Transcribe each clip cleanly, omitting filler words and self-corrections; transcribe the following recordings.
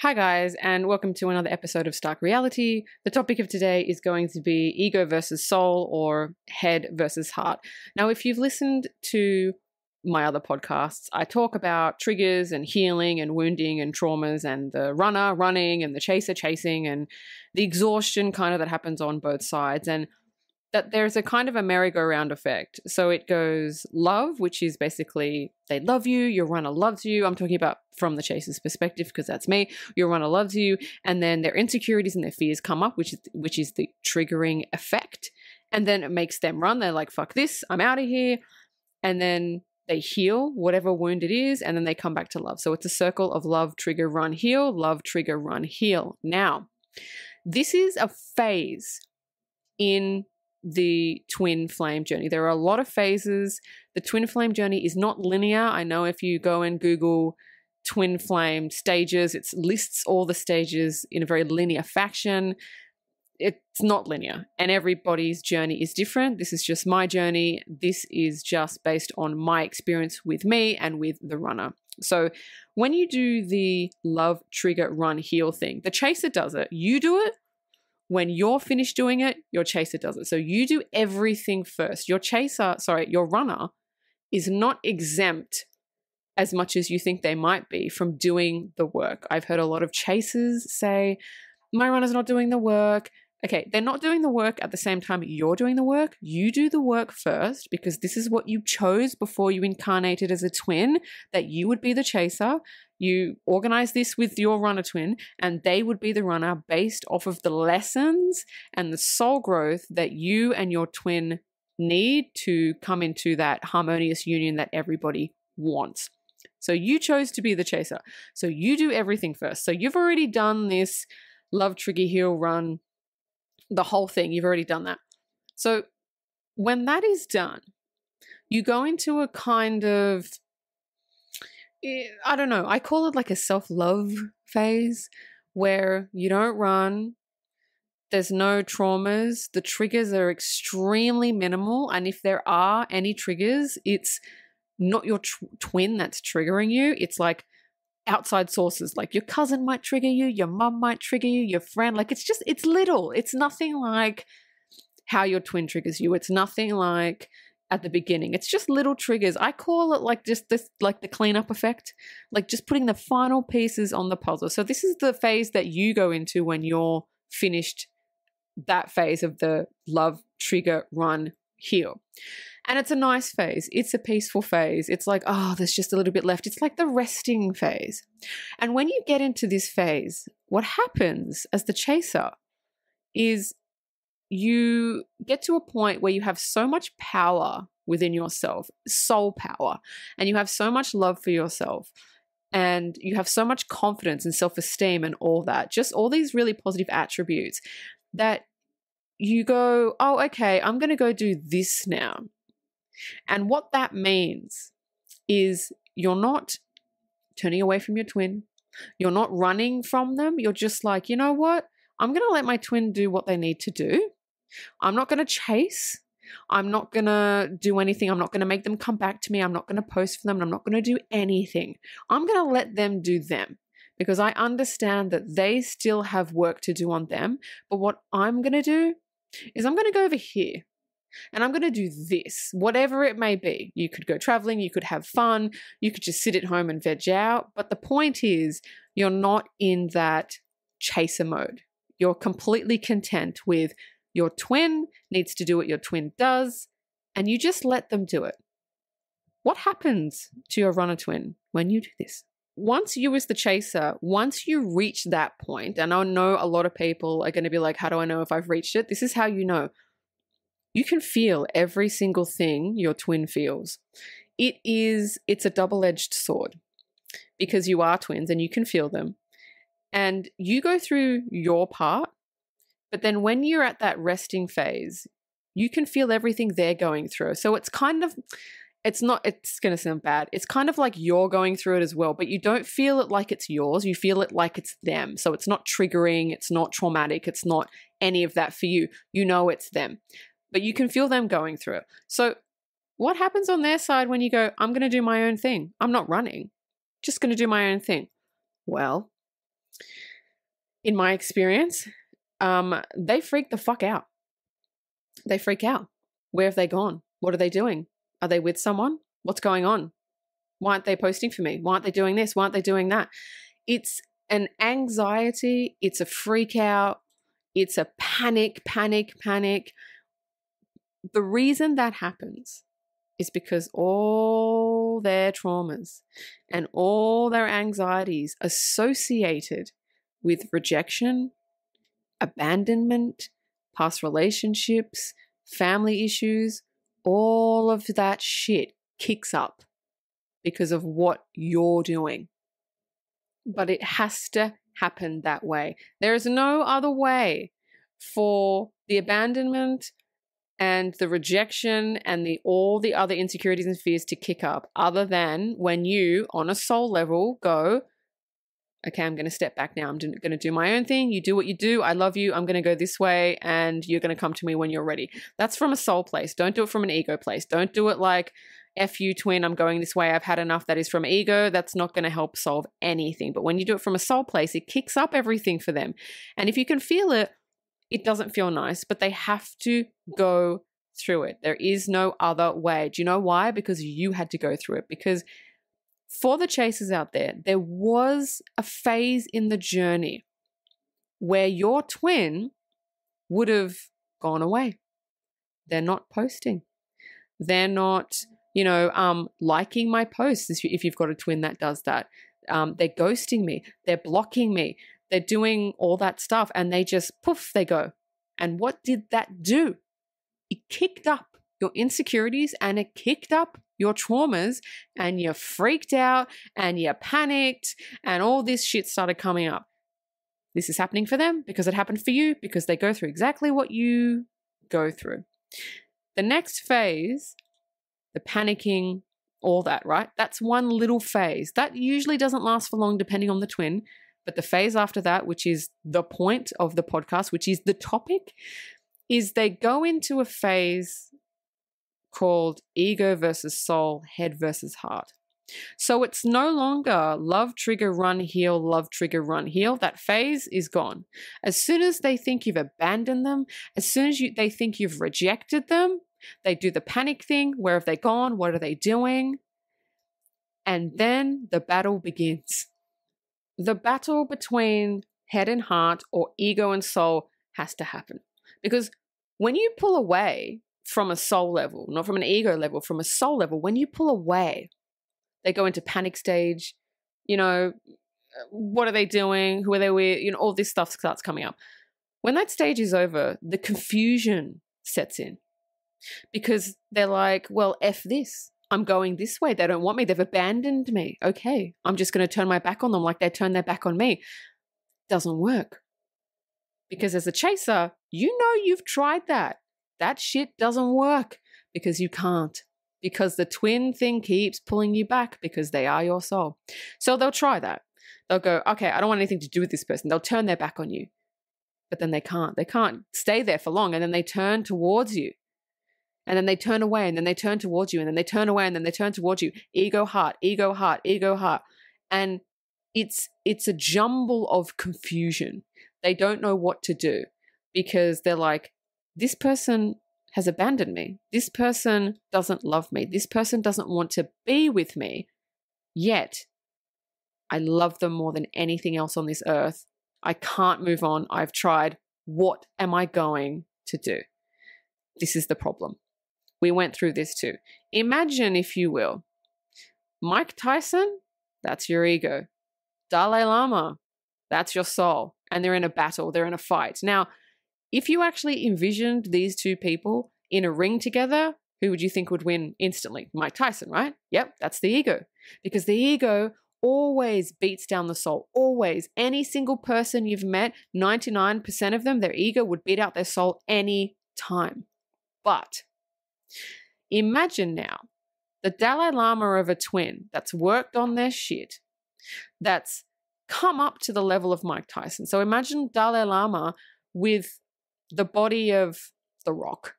Hi guys, and welcome to another episode of Stark Reality. The topic of today is going to be ego versus soul, or head versus heart. Now, if you've listened to my other podcasts, I talk about triggers and healing and wounding and traumas and the runner running and the chaser chasing and the exhaustion kind of that happens on both sides, and that there's a kind of a merry-go-round effect. So it goes love, which is basically they love you, your runner loves you. I'm talking about from the chaser's perspective because that's me. Your runner loves you, and then their insecurities and their fears come up, which is the triggering effect. And then it makes them run. They're like, fuck this, I'm out of here. And then they heal whatever wound it is, and then they come back to love. So it's a circle of love, trigger, run, heal, love, trigger, run, heal. Now, this is a phase in the twin flame journey. There are a lot of phases. The twin flame journey is not linear. I know if you go and Google twin flame stages, it lists all the stages in a very linear fashion. It's not linear, and everybody's journey is different. This is just my journey. This is just based on my experience with me and with the runner. So when you do the love, trigger, run, heal thing, the chaser does it. You do it. When you're finished doing it, your chaser does it. So you do everything first. Your runner is not exempt as much as you think they might be from doing the work. I've heard a lot of chasers say, my runner's not doing the work. Okay, they're not doing the work at the same time you're doing the work. You do the work first because this is what you chose before you incarnated as a twin, that you would be the chaser. You organize this with your runner twin, and they would be the runner based off of the lessons and the soul growth that you and your twin need to come into that harmonious union that everybody wants. So you chose to be the chaser. So you do everything first. So you've already done this love, trigger, heal, run, the whole thing. You've already done that. So when that is done, you go into a kind of, I don't know, I call it like a self-love phase where you don't run, there's no traumas, the triggers are extremely minimal, and if there are any triggers, it's not your twin that's triggering you. It's like outside sources, like your cousin might trigger you, your mum might trigger you, your friend. Like it's little. It's nothing like how your twin triggers you. It's nothing like at the beginning. It's just little triggers. I call it like just this, like the cleanup effect, like just putting the final pieces on the puzzle. So this is the phase that you go into when you're finished that phase of the love, trigger, run, heal. And it's a nice phase. It's a peaceful phase. It's like, oh, there's just a little bit left. It's like the resting phase. And when you get into this phase, what happens as the chaser is you get to a point where you have so much power within yourself, soul power, and you have so much love for yourself, and you have so much confidence and self-esteem and all that, just all these really positive attributes that you go, oh, okay, I'm going to go do this now. And what that means is you're not turning away from your twin. You're not running from them. You're just like, you know what? I'm going to let my twin do what they need to do. I'm not going to chase. I'm not going to do anything. I'm not going to make them come back to me. I'm not going to post for them. I'm not going to do anything. I'm going to let them do them because I understand that they still have work to do on them. But what I'm going to do is I'm going to go over here. And I'm going to do this, whatever it may be. You could go traveling, you could have fun, you could just sit at home and veg out. But the point is, you're not in that chaser mode. You're completely content with your twin needs to do what your twin does, and you just let them do it. What happens to your runner twin when you do this? Once you as the chaser, once you reach that point, and I know a lot of people are going to be like, how do I know if I've reached it? This is how you know. You can feel every single thing your twin feels. It's a double-edged sword because you are twins and you can feel them. And you go through your part, but then when you're at that resting phase, you can feel everything they're going through. So it's kind of, it's going to sound bad. It's kind of like you're going through it as well, but you don't feel it like it's yours. You feel it like it's them. So it's not triggering. It's not traumatic. It's not any of that for you. You know it's them. But you can feel them going through it. So what happens on their side when you go, I'm going to do my own thing. I'm not running, just going to do my own thing. Well, in my experience, they freak the fuck out. They freak out. Where have they gone? What are they doing? Are they with someone? What's going on? Why aren't they posting for me? Why aren't they doing this? Why aren't they doing that? It's an anxiety. It's a freak out. It's a panic. The reason that happens is because all their traumas and all their anxieties associated with rejection, abandonment, past relationships, family issues, all of that shit kicks up because of what you're doing. But it has to happen that way. There is no other way for the abandonment and the rejection and all the other insecurities and fears to kick up other than when you, on a soul level, go, okay, I'm going to step back now. I'm going to do my own thing. You do what you do. I love you. I'm going to go this way and you're going to come to me when you're ready. That's from a soul place. Don't do it from an ego place. Don't do it like, F you, twin, I'm going this way. I've had enough. That is from ego. That's not going to help solve anything. But when you do it from a soul place, it kicks up everything for them. And if you can feel it, it doesn't feel nice, but they have to go through it. There is no other way. Do you know why? Because you had to go through it. Because for the chasers out there, there was a phase in the journey where your twin would have gone away. They're not posting. They're not, liking my posts if you've got a twin that does that. They're ghosting me. They're blocking me. They're doing all that stuff and they just poof, they go. And what did that do? It kicked up your insecurities and it kicked up your traumas and you freaked out and you panicked and all this shit started coming up. This is happening for them because it happened for you, because they go through exactly what you go through. The next phase, the panicking, all that, right? That's one little phase. That usually doesn't last for long depending on the twin. But the phase after that, which is the point of the podcast, which is the topic, is they go into a phase called ego versus soul, head versus heart. So it's no longer love, trigger, run, heal, love, trigger, run, heal. That phase is gone. As soon as they think you've abandoned them, as soon as they think you've rejected them, they do the panic thing. Where have they gone? What are they doing? And then the battle begins. The battle between head and heart or ego and soul has to happen. Because when you pull away from a soul level, not from an ego level, from a soul level, when you pull away, they go into panic stage. What are they doing? Who are they with? All this stuff starts coming up. When that stage is over, the confusion sets in because they're like, well, F this. I'm going this way. They don't want me. They've abandoned me. Okay, I'm just going to turn my back on them like they turned their back on me. Doesn't work. Because as a chaser, you've tried that. That shit doesn't work because you can't. Because the twin thing keeps pulling you back because they are your soul. So they'll try that. They'll go, okay, I don't want anything to do with this person. They'll turn their back on you. But then they can't. They can't stay there for long. And then they turn towards you. And then they turn away and then they turn towards you and then they turn away and then they turn towards you. Ego, heart, ego, heart, ego, heart. And it's a jumble of confusion. They don't know what to do because they're like, this person has abandoned me. This person doesn't love me. This person doesn't want to be with me. Yet, I love them more than anything else on this earth. I can't move on. I've tried. What am I going to do? This is the problem. We went through this too. Imagine, if you will, Mike Tyson, that's your ego. Dalai Lama, that's your soul. And they're in a battle, they're in a fight. Now, if you actually envisioned these two people in a ring together, who would you think would win instantly? Mike Tyson, right? Yep, that's the ego. Because the ego always beats down the soul. Always. Any single person you've met, 99% of them, their ego would beat out their soul any time. But imagine now the Dalai Lama of a twin that's worked on their shit, that's come up to the level of Mike Tyson. So imagine Dalai Lama with the body of The Rock.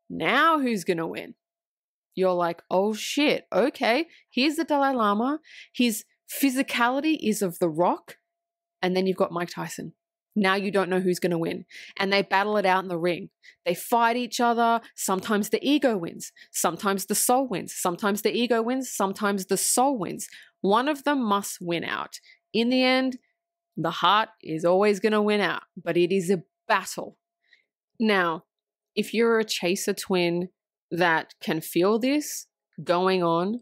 Now who's going to win? You're like, oh shit, okay, here's the Dalai Lama. His physicality is of The Rock. And then you've got Mike Tyson. Now you don't know who's going to win. And they battle it out in the ring. They fight each other. Sometimes the ego wins. Sometimes the soul wins. Sometimes the ego wins. Sometimes the soul wins. One of them must win out. In the end, the heart is always going to win out, but it is a battle. Now, if you're a chaser twin that can feel this going on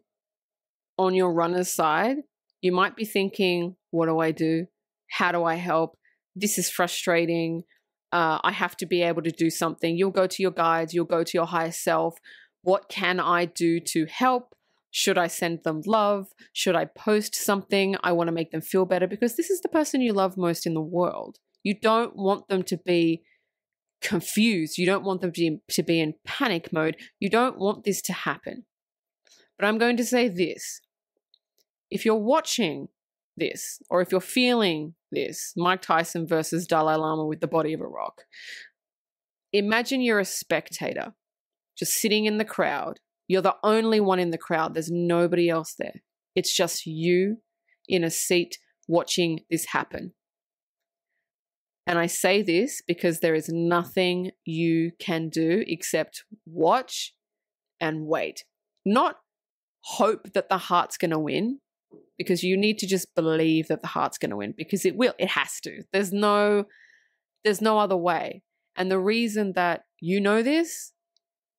your runner's side, you might be thinking, what do I do? How do I help? This is frustrating. I have to be able to do something. You'll go to your guides. You'll go to your higher self. What can I do to help? Should I send them love? Should I post something? I want to make them feel better because this is the person you love most in the world. You don't want them to be confused. You don't want them to be in panic mode. You don't want this to happen. But I'm going to say this. If you're watching this, or if you're feeling this, Mike Tyson versus Dalai Lama with the body of a rock, imagine you're a spectator, just sitting in the crowd. You're the only one in the crowd. There's nobody else there. It's just you in a seat watching this happen. And I say this because there is nothing you can do except watch and wait. Not hope that the heart's going to win, because you need to just believe that the heart's going to win, because it will. It has to. There's no other way. And the reason that you know this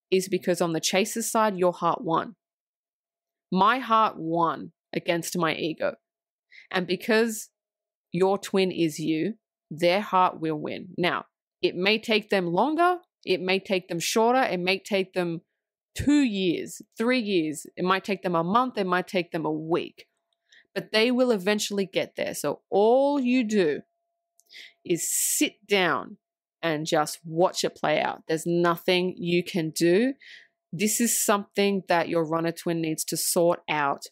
is because on the chaser's side, your heart won. My heart won against my ego. And because your twin is you, their heart will win. Now, it may take them longer. It may take them shorter. It may take them 2 years, 3 years. It might take them a month. It might take them a week. But they will eventually get there. So all you do is sit down and just watch it play out. There's nothing you can do. This is something that your runner twin needs to sort out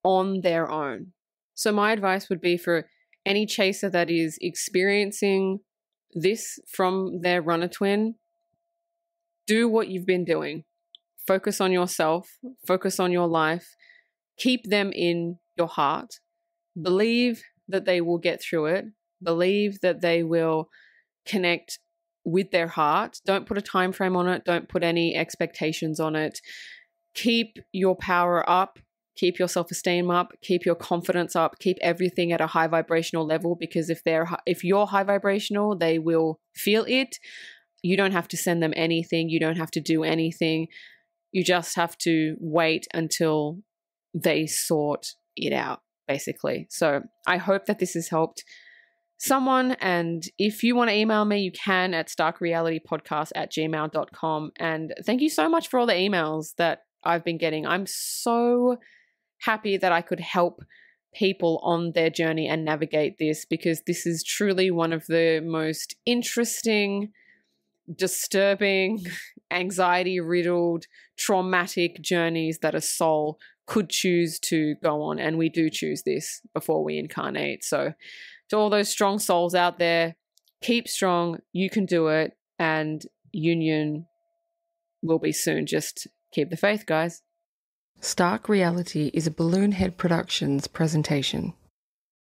on their own. So my advice would be for any chaser that is experiencing this from their runner twin, do what you've been doing. Focus on yourself. Focus on your life. Keep them in your heart. Believe that they will get through it. Believe that they will connect with their heart. Don't put a time frame on it. Don't put any expectations on it. Keep your power up. Keep your self-esteem up. Keep your confidence up. Keep everything at a high vibrational level, because if you're high vibrational, they will feel it. You don't have to send them anything. You don't have to do anything. You just have to wait until they sort it out, basically. So I hope that this has helped someone. And if you want to email me, you can at starkrealitypodcast@gmail.com. And thank you so much for all the emails that I've been getting. I'm so happy that I could help people on their journey and navigate this, because this is truly one of the most interesting, disturbing, anxiety-riddled, traumatic journeys that a soul could choose to go on. And we do choose this before we incarnate. So to all those strong souls out there, keep strong. You can do it. And union will be soon. Just keep the faith, guys. Stark Reality is a Balloonhead Productions presentation.